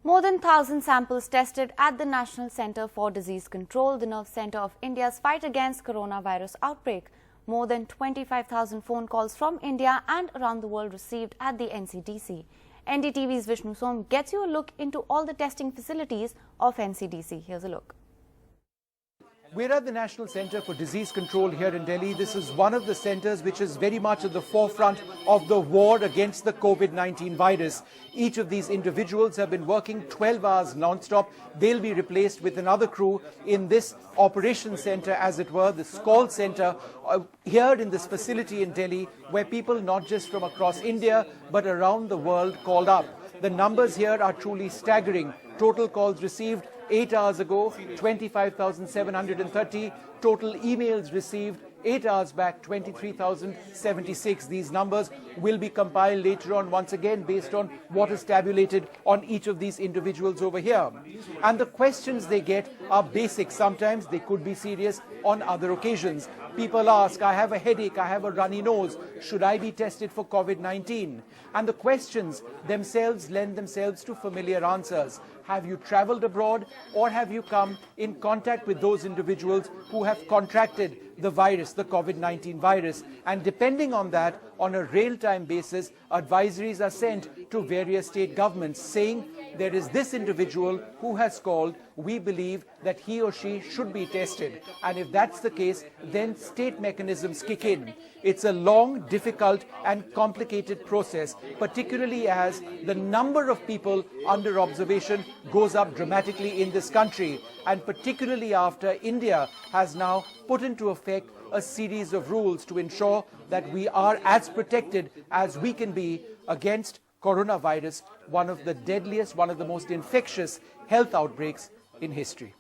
More than 1,000 samples tested at the National Centre for Disease Control, the nerve centre of India's fight against coronavirus outbreak. More than 25,000 phone calls from India and around the world received at the NCDC. NDTV's Vishnu gets you a look into all the testing facilities of NCDC. Here's a look. We're at the National Centre for Disease Control here in Delhi. This is one of the centres which is very much at the forefront of the war against the COVID-19 virus. Each of these individuals have been working 12 hours non-stop. They'll be replaced with another crew in this operation centre, as it were, this call centre here in this facility in Delhi, where people not just from across India but around the world called up. The numbers here are truly staggering. Total calls received 8 hours ago, 25,730. Total emails received 8 hours back, 23,076. These numbers will be compiled later on once again based on what is tabulated on each of these individuals over here. And the questions they get are basic. Sometimes they could be serious on other occasions. People ask, I have a headache, I have a runny nose, should I be tested for COVID-19? And the questions themselves lend themselves to familiar answers. Have you traveled abroad, or have you come in contact with those individuals who have contracted the virus, the COVID-19 virus? And depending on that, on a real-time basis, advisories are sent to various state governments saying there is this individual who has called, we believe that he or she should be tested. And if that's the case, then state mechanisms kick in. It's a long, difficult and complicated process, particularly as the number of people under observation goes up dramatically in this country, and particularly after India has now put into effect a series of rules to ensure that we are as protected as we can be against coronavirus, one of the deadliest, one of the most infectious health outbreaks in history.